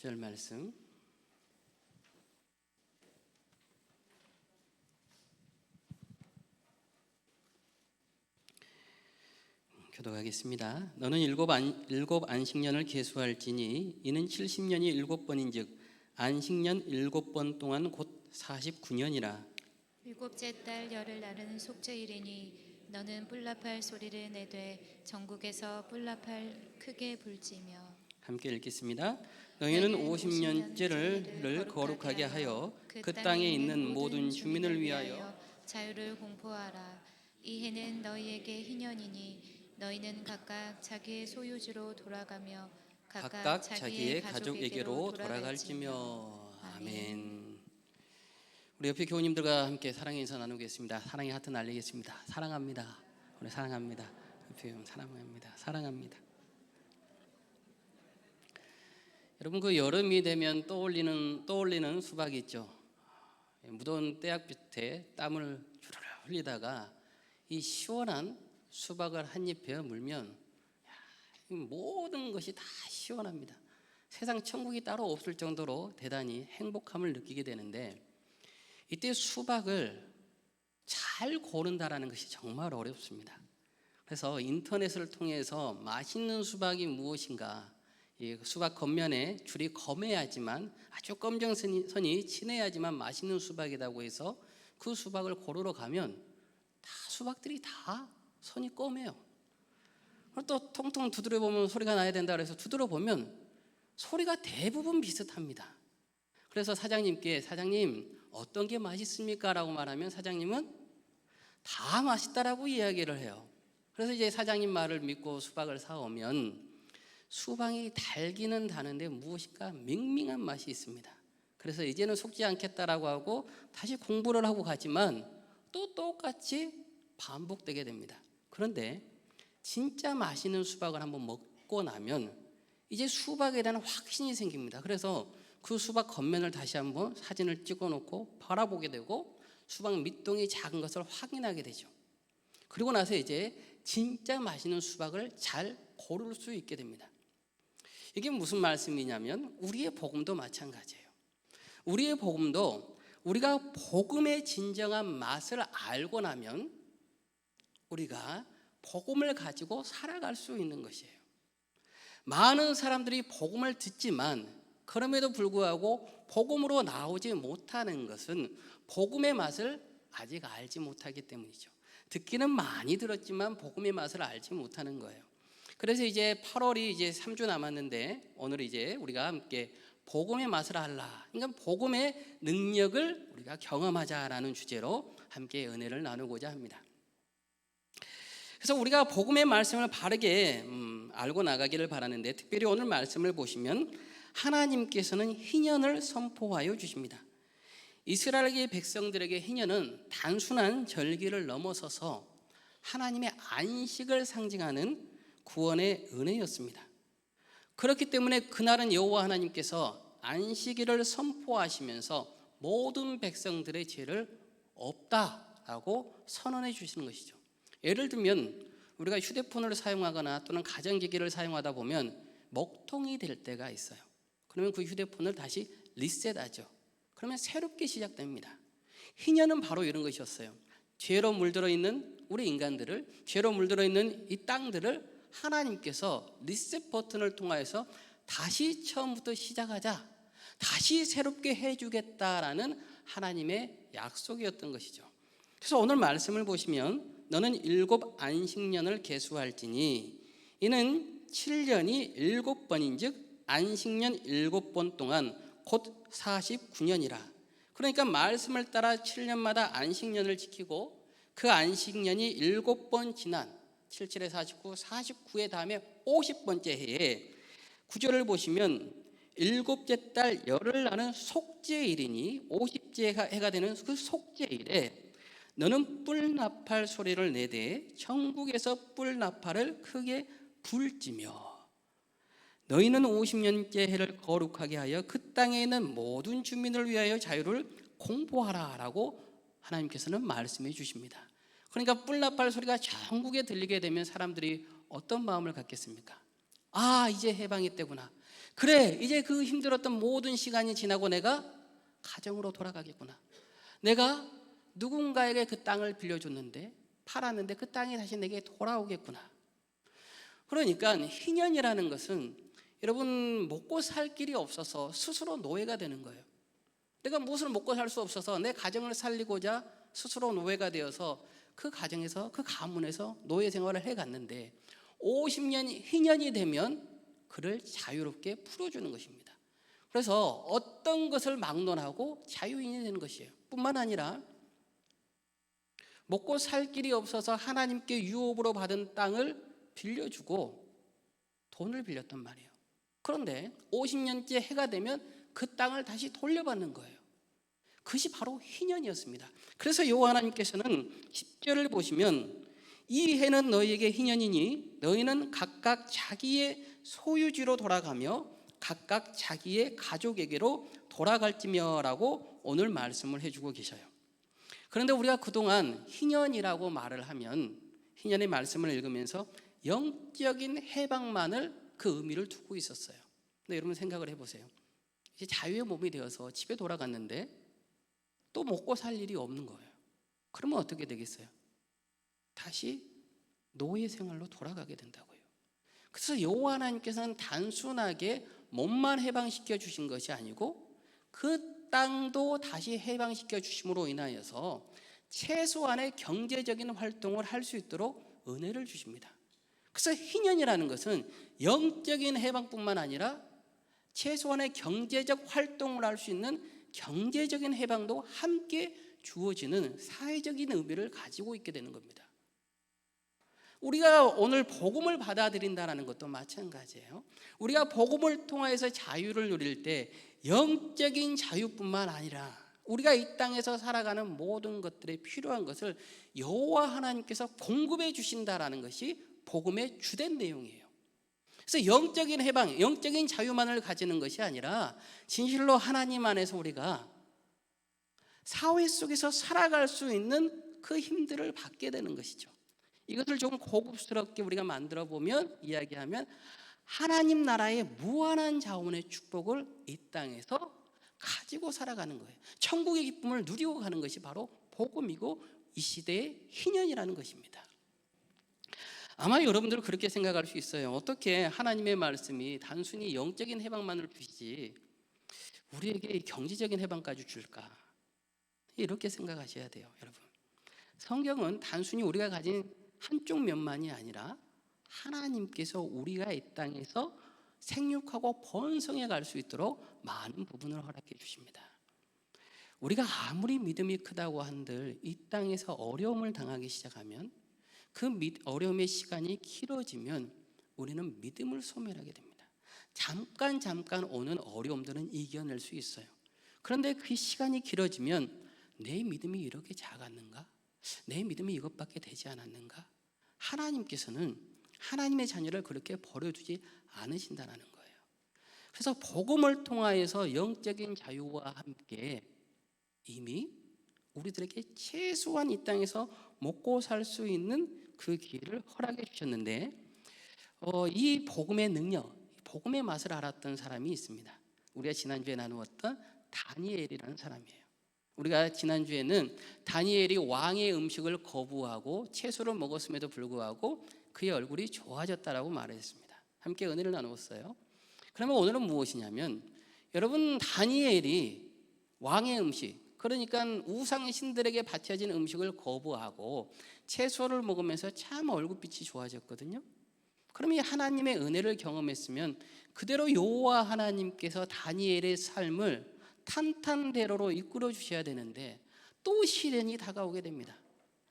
10절 말씀 교독하겠습니다. 너는 일곱 안식년을 계수할지니 이는 70년이 7번인즉 안식년 7번 동안 곧 49년이라. 일곱째 달 열흘 날은 속죄일이니 너는 뿔나팔 소리를 내되 전국에서 뿔나팔 크게 불지며. 함께 읽겠습니다. 너희는 50년째를 거룩하게 하여 그 땅에 있는 모든 주민을 위하여 자유를 공포하라. 이 해는 너희에게 희년이니 너희는 각각 자기의 소유지로 돌아가며 각각 자기의 가족에게로 돌아갈지며. 아멘. 우리 옆에 교우님들과 함께 사랑의 인사 나누겠습니다. 사랑의 하트 날리겠습니다. 사랑합니다. 우리 사랑합니다. 옆에 사랑합니다. 사랑합니다. 여러분, 그 여름이 되면 떠올리는 수박이 있죠. 무더운 때약볕에 땀을 주르르 흘리다가 이 시원한 수박을 한 입에 물면 모든 것이 다 시원합니다. 세상 천국이 따로 없을 정도로 대단히 행복함을 느끼게 되는데, 이때 수박을 잘 고른다라는 것이 정말 어렵습니다. 그래서 인터넷을 통해서 맛있는 수박이 무엇인가, 이 수박 겉면에 줄이 검해야지만, 아주 검정선이 진해야지만 맛있는 수박이라고 해서 그 수박을 고르러 가면 다 수박들이 다 선이 검해요. 또 통통 두드려 보면 소리가 나야 된다 그래서 두드려 보면 소리가 대부분 비슷합니다. 그래서 사장님께 사장님 어떤 게 맛있습니까? 라고 말하면 사장님은 다 맛있다라고 이야기를 해요. 그래서 이제 사장님 말을 믿고 수박을 사오면 수박이 달기는 다는데 무엇일까 밍밍한 맛이 있습니다. 그래서 이제는 속지 않겠다라고 하고 다시 공부를 하고 가지만 또 똑같이 반복되게 됩니다. 그런데 진짜 맛있는 수박을 한번 먹고 나면 이제 수박에 대한 확신이 생깁니다. 그래서 그 수박 겉면을 다시 한번 사진을 찍어 놓고 바라보게 되고 수박 밑동이 작은 것을 확인하게 되죠. 그리고 나서 이제 진짜 맛있는 수박을 잘 고를 수 있게 됩니다. 이게 무슨 말씀이냐면 우리의 복음도 마찬가지예요. 우리의 복음도 우리가 복음의 진정한 맛을 알고 나면 우리가 복음을 가지고 살아갈 수 있는 것이에요. 많은 사람들이 복음을 듣지만 그럼에도 불구하고 복음으로 나오지 못하는 것은 복음의 맛을 아직 알지 못하기 때문이죠. 듣기는 많이 들었지만 복음의 맛을 알지 못하는 거예요. 그래서 이제 8월이 이제 3주 남았는데 오늘 이제 우리가 함께 복음의 맛을 알라. 그러니까 복음의 능력을 우리가 경험하자라는 주제로 함께 은혜를 나누고자 합니다. 그래서 우리가 복음의 말씀을 바르게 알고 나가기를 바라는데, 특별히 오늘 말씀을 보시면 하나님께서는 희년을 선포하여 주십니다. 이스라엘의 백성들에게 희년은 단순한 절기를 넘어서서 하나님의 안식을 상징하는 구원의 은혜였습니다. 그렇기 때문에 그날은 여호와 하나님께서 안식일을 선포하시면서 모든 백성들의 죄를 없다라고 선언해 주시는 것이죠. 예를 들면 우리가 휴대폰을 사용하거나 또는 가전기기를 사용하다 보면 먹통이 될 때가 있어요. 그러면 그 휴대폰을 다시 리셋하죠. 그러면 새롭게 시작됩니다. 희년은 바로 이런 것이었어요. 죄로 물들어 있는 우리 인간들을, 죄로 물들어 있는 이 땅들을 하나님께서 리셋 버튼을 통하여서 다시 처음부터 시작하자, 다시 새롭게 해주겠다라는 하나님의 약속이었던 것이죠. 그래서 오늘 말씀을 보시면 너는 7 안식년을 계수할지니 이는 7년이 7번인즉 안식년 7번 동안 곧 49년이라. 그러니까 말씀을 따라 7년마다 안식년을 지키고 그 안식년이 7번 지난 77에 49, 49에 다음에 50번째 해에 9절을 보시면 7째 달 열흘 나는 속죄일이니 50째 해가 되는 그 속죄일에 너는 뿔나팔 소리를 내되 천국에서 뿔나팔을 크게 불지며 너희는 50년째 해를 거룩하게 하여 그 땅에 있는 모든 주민을 위하여 자유를 공포하라 라고 하나님께서는 말씀해 주십니다. 그러니까 뿔나팔 소리가 전국에 들리게 되면 사람들이 어떤 마음을 갖겠습니까? 아, 이제 해방이 때구나. 그래, 이제 그 힘들었던 모든 시간이 지나고 내가 가정으로 돌아가겠구나. 내가 누군가에게 그 땅을 빌려줬는데, 팔았는데 그 땅이 다시 내게 돌아오겠구나. 그러니까 희년이라는 것은 여러분 먹고 살 길이 없어서 스스로 노예가 되는 거예요. 내가 무엇을 먹고 살 수 없어서 내 가정을 살리고자 스스로 노예가 되어서 그 가정에서, 그 가문에서 노예 생활을 해갔는데 50년 희년이 되면 그를 자유롭게 풀어주는 것입니다. 그래서 어떤 것을 막론하고 자유인이 되는 것이에요. 뿐만 아니라 먹고 살 길이 없어서 하나님께 유업으로 받은 땅을 빌려주고 돈을 빌렸단 말이에요. 그런데 50년째 해가 되면 그 땅을 다시 돌려받는 거예요. 그것이 바로 희년이었습니다. 그래서 여호와 하나님께서는 10절을 보시면 이 해는 너희에게 희년이니 너희는 각각 자기의 소유지로 돌아가며 각각 자기의 가족에게로 돌아갈지며라고 오늘 말씀을 해주고 계셔요. 그런데 우리가 그동안 희년이라고 말을 하면 희년의 말씀을 읽으면서 영적인 해방만을 그 의미를 두고 있었어요. 근데 여러분 생각을 해보세요. 이제 자유의 몸이 되어서 집에 돌아갔는데 또 먹고 살 일이 없는 거예요. 그러면 어떻게 되겠어요? 다시 노예 생활로 돌아가게 된다고요. 그래서 여호와 하나님께서는 단순하게 몸만 해방시켜 주신 것이 아니고 그 땅도 다시 해방시켜 주심으로 인하여서 최소한의 경제적인 활동을 할 수 있도록 은혜를 주십니다. 그래서 희년이라는 것은 영적인 해방뿐만 아니라 최소한의 경제적 활동을 할 수 있는 경제적인 해방도 함께 주어지는 사회적인 의미를 가지고 있게 되는 겁니다. 우리가 오늘 복음을 받아들인다는 것도 마찬가지예요. 우리가 복음을 통해서 자유를 누릴 때 영적인 자유뿐만 아니라 우리가 이 땅에서 살아가는 모든 것들에 필요한 것을 여호와 하나님께서 공급해 주신다라는 것이 복음의 주된 내용이에요. 그래서 영적인 해방, 영적인 자유만을 가지는 것이 아니라 진실로 하나님 안에서 우리가 사회 속에서 살아갈 수 있는 그 힘들을 받게 되는 것이죠. 이것을 조금 고급스럽게 우리가 만들어 보면, 이야기하면 하나님 나라의 무한한 자원의 축복을 이 땅에서 가지고 살아가는 거예요. 천국의 기쁨을 누리고 가는 것이 바로 복음이고 이 시대의 희년이라는 것입니다. 아마 여러분들은 그렇게 생각할 수 있어요. 어떻게 하나님의 말씀이 단순히 영적인 해방만을 주시지 우리에게 경제적인 해방까지 줄까? 이렇게 생각하셔야 돼요, 여러분. 성경은 단순히 우리가 가진 한쪽 면만이 아니라 하나님께서 우리가 이 땅에서 생육하고 번성해 갈 수 있도록 많은 부분을 허락해 주십니다. 우리가 아무리 믿음이 크다고 한들 이 땅에서 어려움을 당하기 시작하면 그 어려움의 시간이 길어지면 우리는 믿음을 소멸하게 됩니다. 잠깐 오는 어려움들은 이겨낼 수 있어요. 그런데 그 시간이 길어지면 내 믿음이 이렇게 작았는가? 내 믿음이 이것밖에 되지 않았는가? 하나님께서는 하나님의 자녀를 그렇게 버려두지 않으신다는 거예요. 그래서 복음을 통하여서 영적인 자유와 함께 이미 우리들에게 최소한 이 땅에서 먹고 살 수 있는 그 기회를 허락해 주셨는데 이 복음의 능력, 복음의 맛을 알았던 사람이 있습니다. 우리가 지난주에 나누었던 다니엘이라는 사람이에요. 우리가 지난주에는 다니엘이 왕의 음식을 거부하고 채소를 먹었음에도 불구하고 그의 얼굴이 좋아졌다라고 말했습니다. 함께 은혜를 나누었어요. 그러면 오늘은 무엇이냐면 여러분, 다니엘이 왕의 음식, 그러니까 우상 신들에게 바쳐진 음식을 거부하고 채소를 먹으면서 참 얼굴빛이 좋아졌거든요. 그럼 이 하나님의 은혜를 경험했으면 그대로 여호와 하나님께서 다니엘의 삶을 탄탄대로로 이끌어 주셔야 되는데 또 시련이 다가오게 됩니다.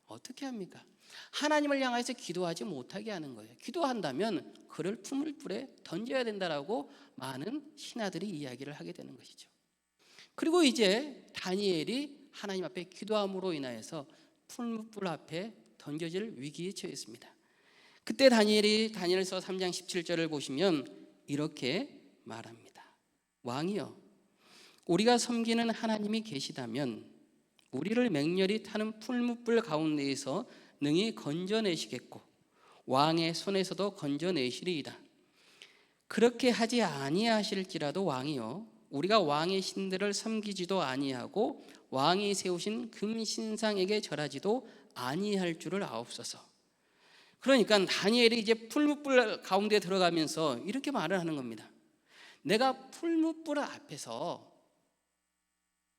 어떻게 합니까? 하나님을 향해서 기도하지 못하게 하는 거예요. 기도한다면 그를 풀물불에 던져야 된다라고 많은 신하들이 이야기를 하게 되는 것이죠. 그리고 이제 다니엘이 하나님 앞에 기도함으로 인하여서 풀무불 앞에 던져질 위기에 처했습니다. 그때 다니엘서 3장 17절을 보시면 이렇게 말합니다. 왕이여, 우리가 섬기는 하나님이 계시다면 우리를 맹렬히 타는 풀무불 가운데에서 능히 건져내시겠고 왕의 손에서도 건져내시리이다. 그렇게 하지 아니하실지라도 왕이요 우리가 왕의 신들을 섬기지도 아니하고 왕이 세우신 금신상에게 절하지도 아니할 줄을 아옵소서. 그러니까 다니엘이 이제 풀무불 가운데 들어가면서 이렇게 말을 하는 겁니다. 내가 풀무불 앞에서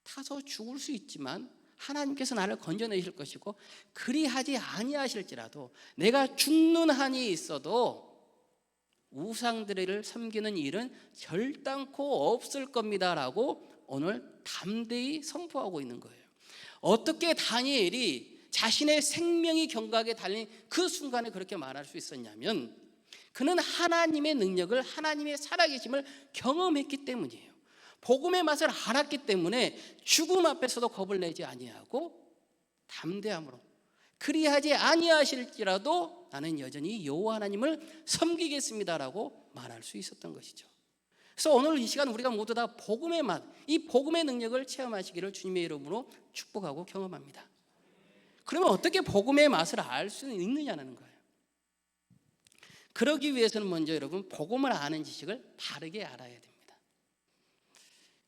타서 죽을 수 있지만 하나님께서 나를 건져내실 것이고, 그리하지 아니하실지라도 내가 죽는 한이 있어도 우상들을 섬기는 일은 결단코 없을 겁니다라고 오늘 담대히 선포하고 있는 거예요. 어떻게 다니엘이 자신의 생명이 경각에 달린 그 순간에 그렇게 말할 수 있었냐면, 그는 하나님의 능력을, 하나님의 살아계심을 경험했기 때문이에요. 복음의 맛을 알았기 때문에 죽음 앞에서도 겁을 내지 아니하고 담대함으로 그리하지 아니하실지라도 나는 여전히 여호와 하나님을 섬기겠습니다라고 말할 수 있었던 것이죠. 그래서 오늘 이 시간 우리가 모두 다 복음의 맛, 이 복음의 능력을 체험하시기를 주님의 이름으로 축복하고 경험합니다. 그러면 어떻게 복음의 맛을 알 수 있느냐는 거예요. 그러기 위해서는 먼저 여러분 복음을 아는 지식을 바르게 알아야 됩니다.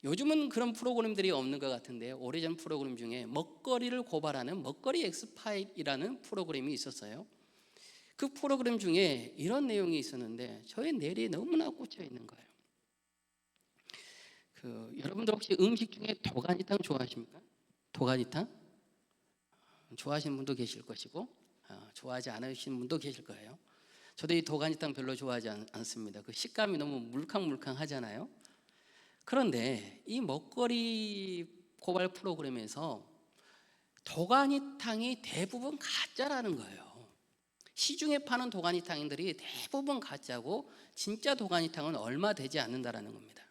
요즘은 그런 프로그램들이 없는 것 같은데, 오래전 프로그램 중에 먹거리를 고발하는 먹거리 엑스파일이라는 프로그램이 있었어요. 그 프로그램 중에 이런 내용이 있었는데 저의 뇌리에 너무나 꽂혀 있는 거예요. 여러분들 혹시 음식 중에 도가니탕 좋아하십니까? 도가니탕? 좋아하시는 분도 계실 것이고 좋아하지 않으시는 분도 계실 거예요. 저도 이 도가니탕 별로 좋아하지 않습니다. 그 식감이 너무 물캉물캉하잖아요. 그런데 이 먹거리 고발 프로그램에서 도가니탕이 대부분 가짜라는 거예요. 시중에 파는 도가니탕들이 대부분 가짜고 진짜 도가니탕은 얼마 되지 않는다라는 겁니다.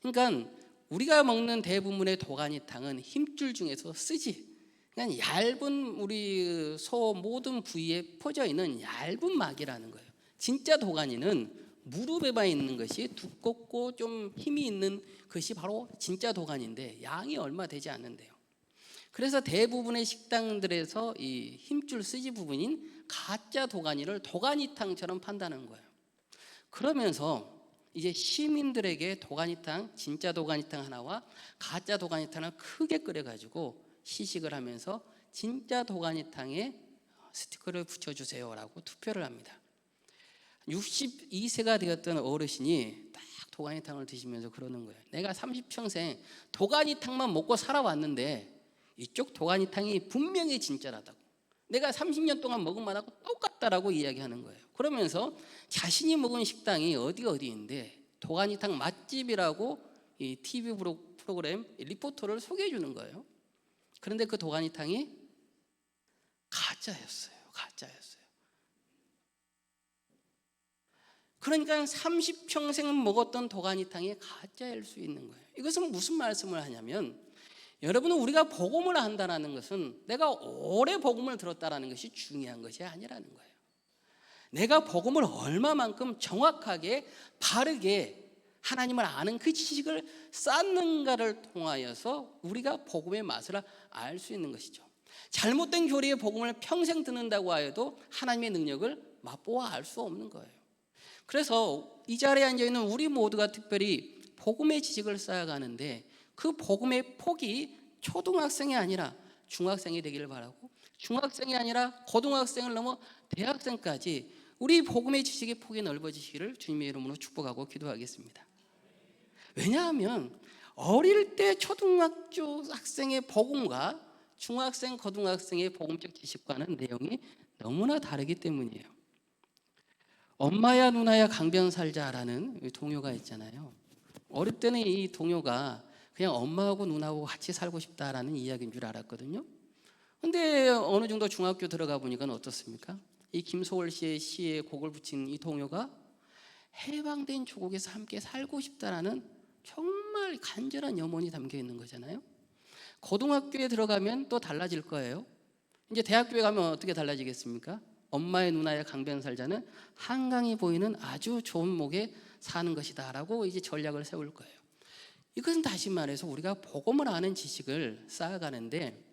그러니까 우리가 먹는 대부분의 도가니탕은 힘줄 중에서 쓰지, 그냥 얇은 우리 소 모든 부위에 퍼져 있는 얇은 막이라는 거예요. 진짜 도가니는 무릎에만 있는 것이 두껍고 좀 힘이 있는 것이 바로 진짜 도가니인데 양이 얼마 되지 않는데요. 그래서 대부분의 식당들에서 이 힘줄 쓰지 부분인 가짜 도가니를 도가니탕처럼 판다는 거예요. 그러면서 이제 시민들에게 도가니탕, 진짜 도가니탕 하나와 가짜 도가니탕을 크게 끓여가지고 시식을 하면서 진짜 도가니탕에 스티커를 붙여주세요라고 투표를 합니다. 62세가 되었던 어르신이 딱 도가니탕을 드시면서 그러는 거예요. 내가 30평생 도가니탕만 먹고 살아왔는데 이쪽 도가니탕이 분명히 진짜라다고, 내가 30년 동안 먹은 맛하고 똑같다라고 이야기하는 거예요. 그러면서 자신이 먹은 식당이 어디인데 도가니탕 맛집이라고 이 TV 프로그램 리포터를 소개해 주는 거예요. 그런데 그 도가니탕이 가짜였어요. 그러니까 30평생 먹었던 도가니탕이 가짜일 수 있는 거예요. 이것은 무슨 말씀을 하냐면, 여러분은 우리가 복음을 한다는 것은 내가 오래 복음을 들었다는 것이 중요한 것이 아니라는 거예요. 내가 복음을 얼마만큼 정확하게 바르게 하나님을 아는 그 지식을 쌓는가를 통하여서 우리가 복음의 맛을 알 수 있는 것이죠. 잘못된 교리의 복음을 평생 듣는다고 하여도 하나님의 능력을 맛보아 알 수 없는 거예요. 그래서 이 자리에 앉아있는 우리 모두가 특별히 복음의 지식을 쌓아가는데, 그 복음의 폭이 초등학생이 아니라 중학생이 되기를 바라고, 중학생이 아니라 고등학생을 넘어 대학생까지 우리 복음의 지식의 폭이 넓어지시기를 주님의 이름으로 축복하고 기도하겠습니다. 왜냐하면 어릴 때 초등학교 학생의 복음과 중학생, 고등학생의 복음적 지식과는 내용이 너무나 다르기 때문이에요. 엄마야 누나야 강변 살자라는 동요가 있잖아요. 어릴 때는 이 동요가 그냥 엄마하고 누나하고 같이 살고 싶다라는 이야기인 줄 알았거든요. 근데 어느 정도 중학교 들어가 보니까 어떻습니까? 이 김소월 씨의 시에 곡을 붙인 이 동요가 해방된 조국에서 함께 살고 싶다라는 정말 간절한 염원이 담겨 있는 거잖아요. 고등학교에 들어가면 또 달라질 거예요. 이제 대학교에 가면 어떻게 달라지겠습니까? 엄마의 누나의 강변 살자는 한강이 보이는 아주 좋은 목에 사는 것이다 라고 이제 전략을 세울 거예요. 이것은 다시 말해서 우리가 복음을 아는 지식을 쌓아가는데,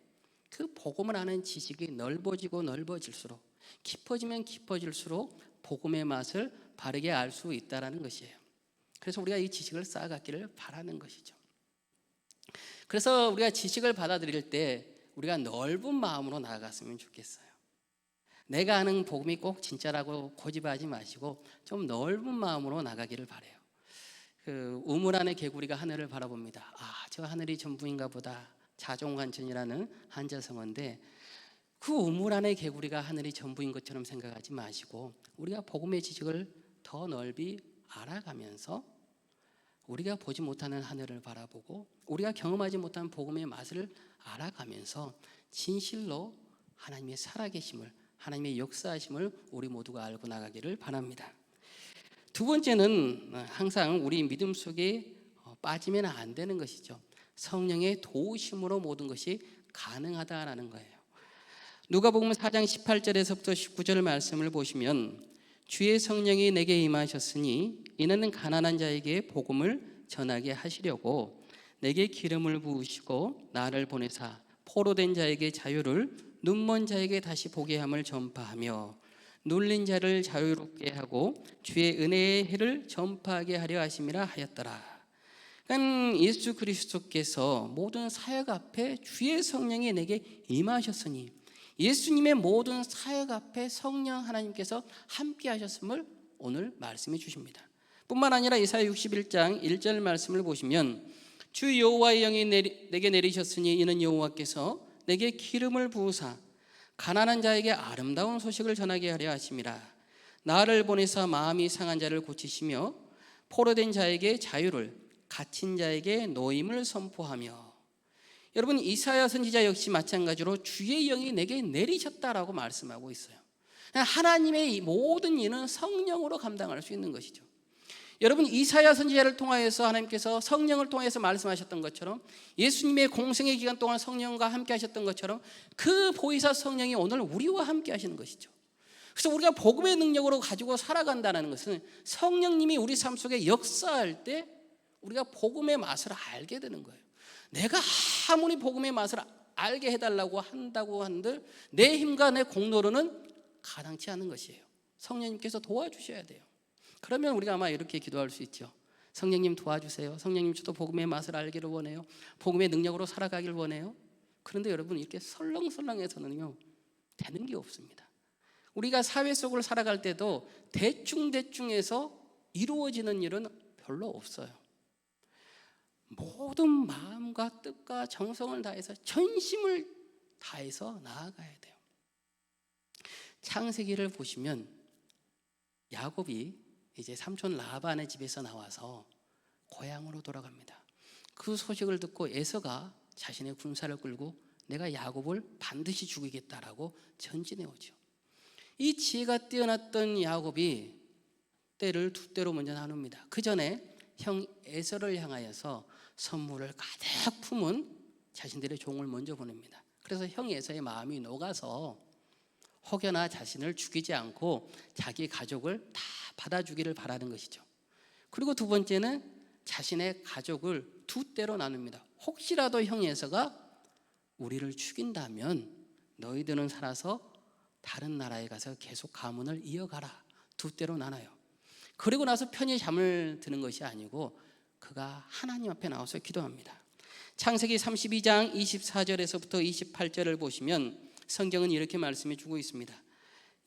그 복음을 아는 지식이 넓어지고 넓어질수록, 깊어지면 깊어질수록 복음의 맛을 바르게 알 수 있다라는 것이에요. 그래서 우리가 이 지식을 쌓아갔기를 바라는 것이죠. 그래서 우리가 지식을 받아들일 때 우리가 넓은 마음으로 나아갔으면 좋겠어요. 내가 아는 복음이 꼭 진짜라고 고집하지 마시고 좀 넓은 마음으로 나가기를 바라요. 그 우물 안의 개구리가 하늘을 바라봅니다. 저 하늘이 전부인가 보다. 자종관천이라는 한자성어인데, 그 우물 안의 개구리가 하늘이 전부인 것처럼 생각하지 마시고 우리가 복음의 지식을 더 넓이 알아가면서 우리가 보지 못하는 하늘을 바라보고 우리가 경험하지 못한 복음의 맛을 알아가면서 진실로 하나님의 살아계심을, 하나님의 역사하심을 우리 모두가 알고 나가기를 바랍니다. 두 번째는 항상 우리 믿음 속에 빠지면 안 되는 것이죠. 성령의 도우심으로 모든 것이 가능하다라는 거예요. 누가복음 4장 18절에서부터 19절 말씀을 보시면, 주의 성령이 내게 임하셨으니 이는 가난한 자에게 복음을 전하게 하시려고 내게 기름을 부으시고 나를 보내사 포로된 자에게 자유를, 눈먼 자에게 다시 보게 함을 전파하며 눌린 자를 자유롭게 하고 주의 은혜의 해를 전파하게 하려 하심이라 하였더라. 그러니까 예수 그리스도께서 모든 사역 앞에 주의 성령이 내게 임하셨으니, 예수님의 모든 사역 앞에 성령 하나님께서 함께 하셨음을 오늘 말씀해 주십니다. 뿐만 아니라 이사야 61장 1절 말씀을 보시면, 주 여호와의 영이 내게 내리셨으니 이는 여호와께서 내게 기름을 부으사 가난한 자에게 아름다운 소식을 전하게 하려 하심이라. 나를 보내사 마음이 상한 자를 고치시며 포로된 자에게 자유를, 갇힌 자에게 노임을 선포하며. 여러분, 이사야 선지자 역시 마찬가지로 주의 영이 내게 내리셨다라고 말씀하고 있어요. 하나님의 모든 일은 성령으로 감당할 수 있는 것이죠. 여러분, 이사야 선지자를 통하여서 하나님께서 성령을 통해서 말씀하셨던 것처럼, 예수님의 공생의 기간 동안 성령과 함께 하셨던 것처럼 그 보혜사 성령이 오늘 우리와 함께 하시는 것이죠. 그래서 우리가 복음의 능력으로 가지고 살아간다는 것은 성령님이 우리 삶 속에 역사할 때 우리가 복음의 맛을 알게 되는 거예요. 내가 아무리 복음의 맛을 알게 해달라고 한다고 한들 내 힘과 내 공로로는 가당치 않은 것이에요. 성령님께서 도와주셔야 돼요. 그러면 우리가 아마 이렇게 기도할 수 있죠. 성령님 도와주세요. 성령님, 저도 복음의 맛을 알기를 원해요. 복음의 능력으로 살아가길 원해요. 그런데 여러분, 이렇게 설렁설렁해서는요 되는 게 없습니다. 우리가 사회 속을 살아갈 때도 대충대충해서 이루어지는 일은 별로 없어요. 모든 마음과 뜻과 정성을 다해서, 전심을 다해서 나아가야 돼요. 창세기를 보시면 야곱이 이제 삼촌 라반의 집에서 나와서 고향으로 돌아갑니다. 그 소식을 듣고 에서가 자신의 군사를 끌고 내가 야곱을 반드시 죽이겠다라고 전진해 오죠. 이 지혜가 뛰어났던 야곱이 때를 두 때로 먼저 나눕니다. 그 전에 형 에서를 향하여서 선물을 가득 품은 자신들의 종을 먼저 보냅니다. 그래서 형 에서의 마음이 녹아서 혹여나 자신을 죽이지 않고 자기 가족을 다 받아주기를 바라는 것이죠. 그리고 두 번째는 자신의 가족을 두 때로 나눕니다. 혹시라도 형 에서가 우리를 죽인다면 너희들은 살아서 다른 나라에 가서 계속 가문을 이어가라. 두 때로 나눠요. 그리고 나서 편히 잠을 드는 것이 아니고 그가 하나님 앞에 나와서 기도합니다. 창세기 32장 24절에서부터 28절을 보시면 성경은 이렇게 말씀해 주고 있습니다.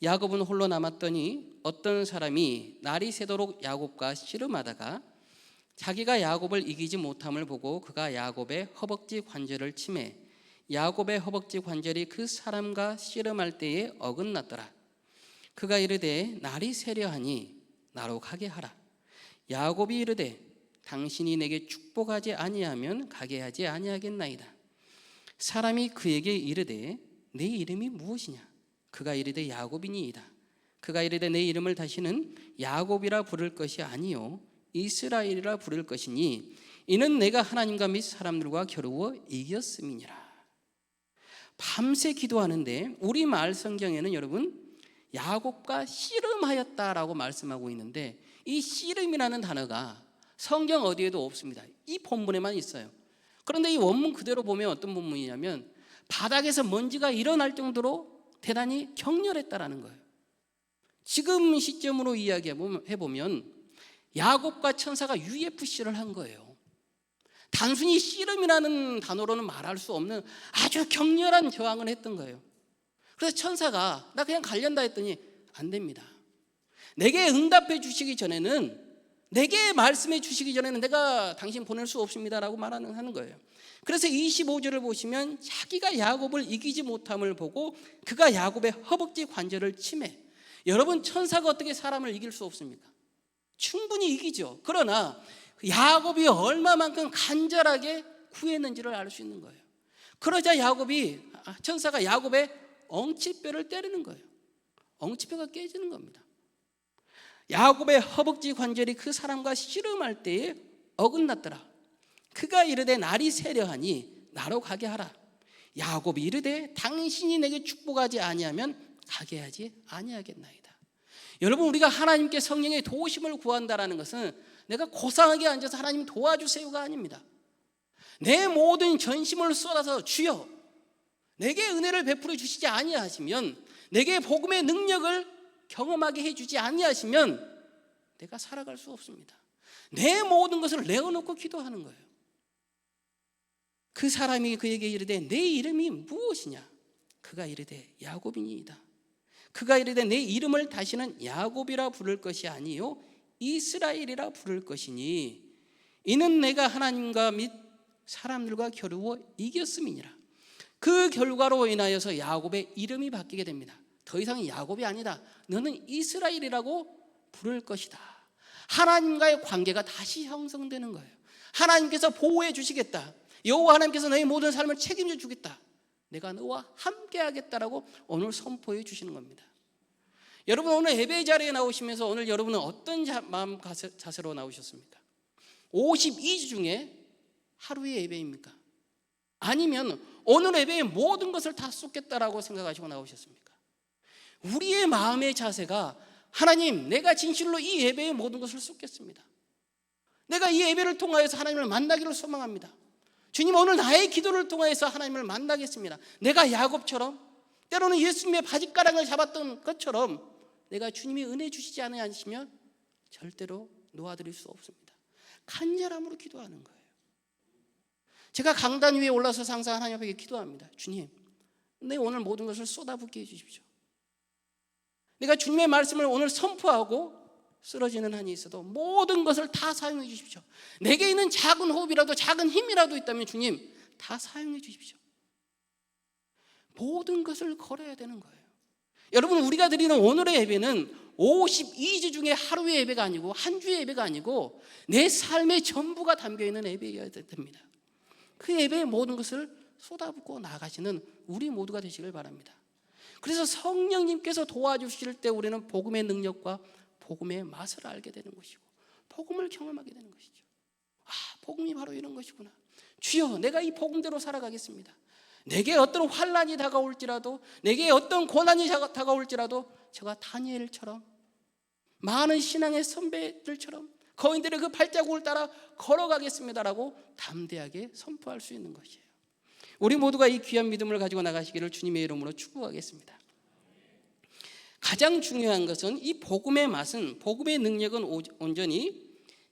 야곱은 홀로 남았더니 어떤 사람이 날이 새도록 야곱과 씨름하다가 자기가 야곱을 이기지 못함을 보고 그가 야곱의 허벅지 관절을 치매 야곱의 허벅지 관절이 그 사람과 씨름할 때에 어긋났더라. 그가 이르되 날이 새려하니 나로 가게 하라. 야곱이 이르되 당신이 내게 축복하지 아니하면 가게 하지 아니하겠나이다. 사람이 그에게 이르되 내 이름이 무엇이냐? 그가 이르되 야곱이니이다. 그가 이르되 내 이름을 다시는 야곱이라 부를 것이 아니요 이스라엘이라 부를 것이니 이는 내가 하나님과 및 사람들과 겨루어 이겼음이니라. 밤새 기도하는데 우리말 성경에는 여러분 야곱과 씨름하였다라고 말씀하고 있는데 이 씨름이라는 단어가 성경 어디에도 없습니다. 이 본문에만 있어요. 그런데 이 원문 그대로 보면 어떤 본문이냐면 바닥에서 먼지가 일어날 정도로 대단히 격렬했다라는 거예요. 지금 시점으로 이야기해보면 야곱과 천사가 UFC를 한 거예요. 단순히 씨름이라는 단어로는 말할 수 없는 아주 격렬한 저항을 했던 거예요. 그래서 천사가 나 그냥 갈련다 했더니 안 됩니다. 내게 응답해 주시기 전에는, 내게 말씀해 주시기 전에는 내가 당신 보낼 수 없습니다라고 하는 거예요. 그래서 25절을 보시면 자기가 야곱을 이기지 못함을 보고 그가 야곱의 허벅지 관절을 치매. 여러분, 천사가 어떻게 사람을 이길 수 없습니까? 충분히 이기죠. 그러나 야곱이 얼마만큼 간절하게 구했는지를 알 수 있는 거예요. 그러자 천사가 야곱의 엉치뼈를 때리는 거예요. 엉치뼈가 깨지는 겁니다. 야곱의 허벅지 관절이 그 사람과 씨름할 때에 어긋났더라. 그가 이르되 날이 세려하니 나로 가게 하라. 야곱이 이르되 당신이 내게 축복하지 아니하면 가게 하지 아니하겠나이다. 여러분, 우리가 하나님께 성령의 도우심을 구한다라는 것은 내가 고상하게 앉아서 하나님 도와주세요가 아닙니다. 내 모든 전심을 쏟아서 주여 내게 은혜를 베풀어 주시지 아니하시면, 내게 복음의 능력을 경험하게 해주지 아니하시면 내가 살아갈 수 없습니다. 내 모든 것을 내어놓고 기도하는 거예요. 그 사람이 그에게 이르되 내 이름이 무엇이냐? 그가 이르되 야곱이니이다. 그가 이르되 내 이름을 다시는 야곱이라 부를 것이 아니요 이스라엘이라 부를 것이니 이는 내가 하나님과 및 사람들과 겨루어 이겼음이니라. 그 결과로 인하여서 야곱의 이름이 바뀌게 됩니다. 더 이상 야곱이 아니다. 너는 이스라엘이라고 부를 것이다. 하나님과의 관계가 다시 형성되는 거예요. 하나님께서 보호해 주시겠다. 여호와 하나님께서 너의 모든 삶을 책임져 주겠다. 내가 너와 함께 하겠다라고 오늘 선포해 주시는 겁니다. 여러분, 오늘 예배 자리에 나오시면서 오늘 여러분은 어떤 마음 자세로 나오셨습니까? 52주 중에 하루의 예배입니까? 아니면 오늘 예배에 모든 것을 다 쏟겠다라고 생각하시고 나오셨습니까? 우리의 마음의 자세가 하나님, 내가 진실로 이 예배에 모든 것을 쏟겠습니다. 내가 이 예배를 통하여서 하나님을 만나기를 소망합니다. 주님, 오늘 나의 기도를 통하여서 하나님을 만나겠습니다. 내가 야곱처럼, 때로는 예수님의 바짓가랑을 잡았던 것처럼 내가 주님이 은혜 주시지 않으시면 절대로 놓아드릴 수 없습니다. 간절함으로 기도하는 거예요. 제가 강단 위에 올라서 항상 하나님 앞에 기도합니다. 주님, 내 오늘 모든 것을 쏟아붓게 해주십시오. 내가 주님의 말씀을 오늘 선포하고 쓰러지는 한이 있어도 모든 것을 다 사용해 주십시오. 내게 있는 작은 호흡이라도 작은 힘이라도 있다면 주님 다 사용해 주십시오. 모든 것을 걸어야 되는 거예요. 여러분, 우리가 드리는 오늘의 예배는 52주 중에 하루의 예배가 아니고 한 주의 예배가 아니고 내 삶의 전부가 담겨있는 예배여야 됩니다. 그 예배의 모든 것을 쏟아붓고 나가시는 우리 모두가 되시길 바랍니다. 그래서 성령님께서 도와주실 때 우리는 복음의 능력과 복음의 맛을 알게 되는 것이고 복음을 경험하게 되는 것이죠. 아, 복음이 바로 이런 것이구나. 주여, 내가 이 복음대로 살아가겠습니다. 내게 어떤 환난이 다가올지라도, 내게 어떤 고난이 다가올지라도 저가 다니엘처럼, 많은 신앙의 선배들처럼 거인들의 그 발자국을 따라 걸어가겠습니다라고 담대하게 선포할 수 있는 것이에요. 우리 모두가 이 귀한 믿음을 가지고 나가시기를 주님의 이름으로 축복하겠습니다. 가장 중요한 것은 이 복음의 맛은, 복음의 능력은 온전히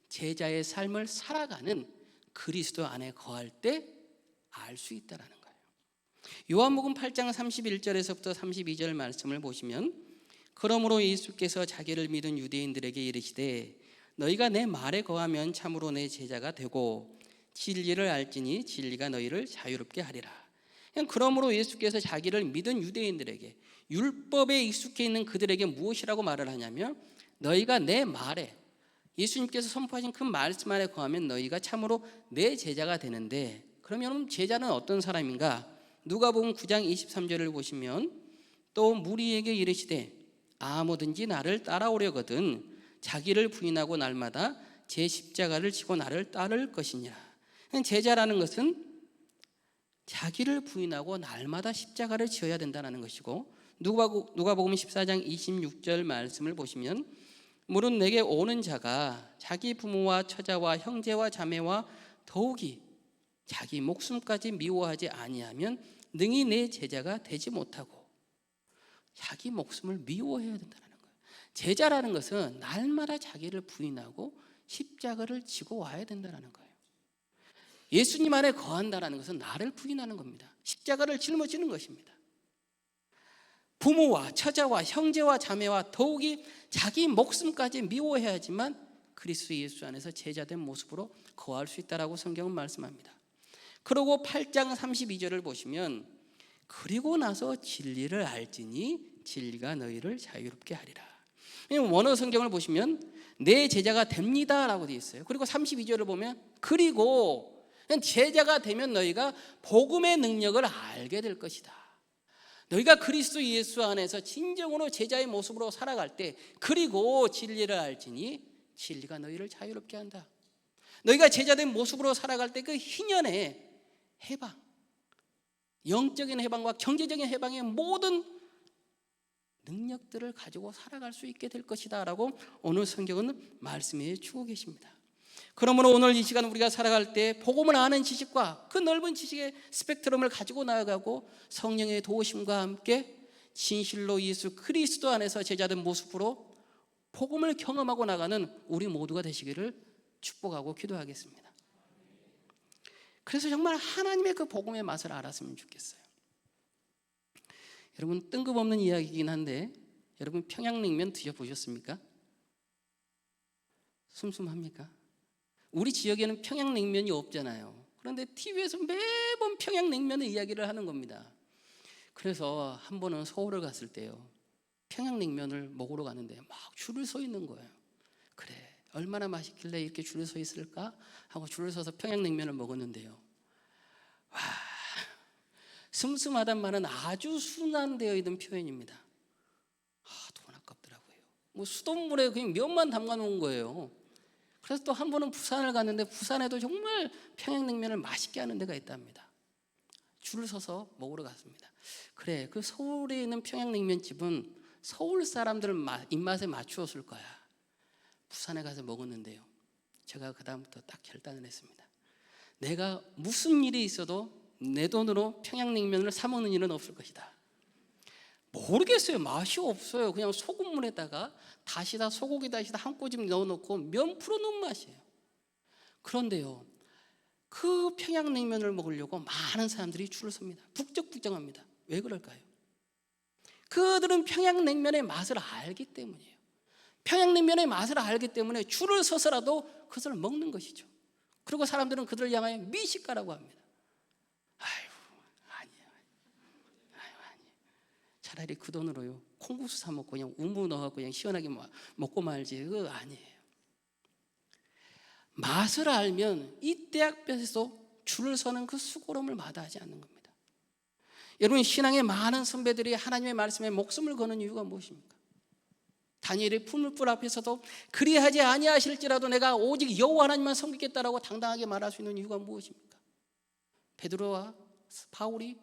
제자의 삶을 살아가는 그리스도 안에 거할 때 알 수 있다는 거예요. 요한복음 8장 31절에서부터 32절 말씀을 보시면, 그러므로 예수께서 자기를 믿은 유대인들에게 이르시되 너희가 내 말에 거하면 참으로 내 제자가 되고 진리를 알지니 진리가 너희를 자유롭게 하리라. 그러므로 예수께서 자기를 믿은 유대인들에게, 율법에 익숙해 있는 그들에게 무엇이라고 말을 하냐면, 너희가 내 말에, 예수님께서 선포하신 그 말씀 안에 거하면 너희가 참으로 내 제자가 되는데, 그러면 제자는 어떤 사람인가? 누가복음 9장 23절을 보시면, 또 무리에게 이르시되 아무든지 나를 따라오려거든 자기를 부인하고 날마다 제 십자가를 지고 나를 따를 것이니라. 제자라는 것은 자기를 부인하고 날마다 십자가를 지어야 된다는 것이고, 누가복음 14장 26절 말씀을 보시면, 무릇 내게 오는 자가 자기 부모와 처자와 형제와 자매와 더욱이 자기 목숨까지 미워하지 아니하면 능히 내 제자가 되지 못하고, 자기 목숨을 미워해야 된다는 거예요. 제자라는 것은 날마다 자기를 부인하고 십자가를 지고 와야 된다는 거예요. 예수님 안에 거한다는 것은 나를 부인하는 겁니다. 십자가를 짊어지는 것입니다. 부모와 처자와 형제와 자매와 더욱이 자기 목숨까지 미워해야지만 그리스도 예수 안에서 제자된 모습으로 거할 수 있다라고 성경은 말씀합니다. 그리고 8장 32절을 보시면 그리고 나서 진리를 알지니 진리가 너희를 자유롭게 하리라. 원어 성경을 보시면 내 제자가 됩니다 라고 되어 있어요. 그리고 32절을 보면 그리고 제자가 되면 너희가 복음의 능력을 알게 될 것이다. 너희가 그리스도 예수 안에서 진정으로 제자의 모습으로 살아갈 때 그리고 진리를 알지니 진리가 너희를 자유롭게 한다. 너희가 제자된 모습으로 살아갈 때 그 희년의 해방, 영적인 해방과 경제적인 해방의 모든 능력들을 가지고 살아갈 수 있게 될 것이다 라고 오늘 성경은 말씀해 주고 계십니다. 그러므로 오늘 이 시간 우리가 살아갈 때 복음을 아는 지식과 그 넓은 지식의 스펙트럼을 가지고 나아가고 성령의 도우심과 함께 진실로 예수 그리스도 안에서 제자된 모습으로 복음을 경험하고 나가는 우리 모두가 되시기를 축복하고 기도하겠습니다. 그래서 정말 하나님의 그 복음의 맛을 알았으면 좋겠어요. 여러분, 뜬금없는 이야기이긴 한데 여러분 평양냉면 드셔보셨습니까? 슴슴합니까? 우리 지역에는 평양냉면이 없잖아요. 그런데 TV에서 매번 평양냉면의 이야기를 하는 겁니다. 그래서 한 번은 서울을 갔을 때요, 평양냉면을 먹으러 가는데 막 줄을 서 있는 거예요. 그래, 얼마나 맛있길래 이렇게 줄을 서 있을까 하고 줄을 서서 평양냉면을 먹었는데요, 와, 슴슴하단 말은 아주 순환되어 있는 표현입니다. 돈 아깝더라고요. 뭐 수돗물에 그냥 면만 담가 놓은 거예요. 그래서 또 한 번은 부산을 갔는데 부산에도 정말 평양냉면을 맛있게 하는 데가 있답니다. 줄을 서서 먹으러 갔습니다. 그래, 그 서울에 있는 평양냉면 집은 서울 사람들 입맛에 맞추었을 거야. 부산에 가서 먹었는데요, 제가 그 다음부터 딱 결단을 했습니다. 내가 무슨 일이 있어도 내 돈으로 평양냉면을 사 먹는 일은 없을 것이다. 모르겠어요. 맛이 없어요. 그냥 소금물에다가 다시다 소고기 다시다 한 꼬집 넣어놓고 면 풀어놓은 맛이에요. 그런데요, 그 평양냉면을 먹으려고 많은 사람들이 줄을 섭니다. 북적북적합니다. 왜 그럴까요? 그들은 평양냉면의 맛을 알기 때문이에요. 평양냉면의 맛을 알기 때문에 줄을 서서라도 그것을 먹는 것이죠. 그리고 사람들은 그들을 향하여 미식가라고 합니다. 아니에요. 차라리 그 돈으로요 콩국수 사 먹고 그냥 우무 넣어갖고 그냥 시원하게 먹고 말지. 그거 아니에요. 맛을 알면 이 대학볕에서 줄을 서는 그 수고로움을 마다하지 않는 겁니다. 여러분, 신앙의 많은 선배들이 하나님의 말씀에 목숨을 거는 이유가 무엇입니까? 다니엘의 풀무불 앞에서도 그리하지 아니하실지라도 내가 오직 여호와 하나님만 섬기겠다라고 당당하게 말할 수 있는 이유가 무엇입니까? 베드로와 바울이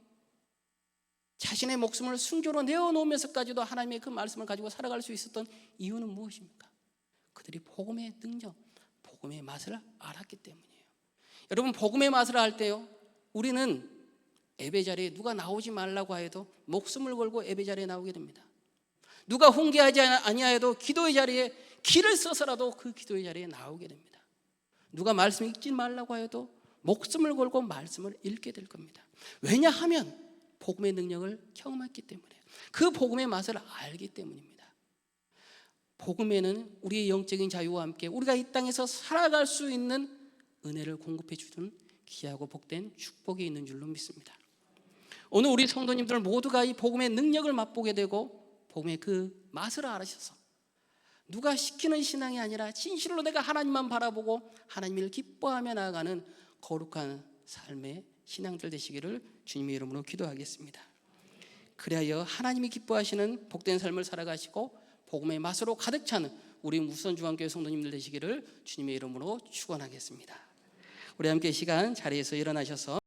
자신의 목숨을 순교로 내어놓으면서까지도 하나님의 그 말씀을 가지고 살아갈 수 있었던 이유는 무엇입니까? 그들이 복음의 능력, 복음의 맛을 알았기 때문이에요. 여러분, 복음의 맛을 알 때요, 우리는 예배 자리에 누가 나오지 말라고 해도 목숨을 걸고 예배 자리에 나오게 됩니다. 누가 훈계하지 아니하여도 기도의 자리에 길을 써서라도 그 기도의 자리에 나오게 됩니다. 누가 말씀 읽지 말라고 해도 목숨을 걸고 말씀을 읽게 될 겁니다. 왜냐하면 복음의 능력을 경험했기 때문에, 그 복음의 맛을 알기 때문입니다. 복음에는 우리의 영적인 자유와 함께 우리가 이 땅에서 살아갈 수 있는 은혜를 공급해 주는 귀하고 복된 축복이 있는 줄로 믿습니다. 오늘 우리 성도님들 모두가 이 복음의 능력을 맛보게 되고 복음의 그 맛을 알으셔서 누가 시키는 신앙이 아니라 진실로 내가 하나님만 바라보고 하나님을 기뻐하며 나아가는 거룩한 삶의 신앙들 되시기를 주님의 이름으로 기도하겠습니다. 그리하여 하나님이 기뻐하시는 복된 삶을 살아가시고 복음의 맛으로 가득 차는 우리 무선중앙교회 성도님들 되시기를 주님의 이름으로 축원하겠습니다. 우리 함께 이 시간 자리에서 일어나셔서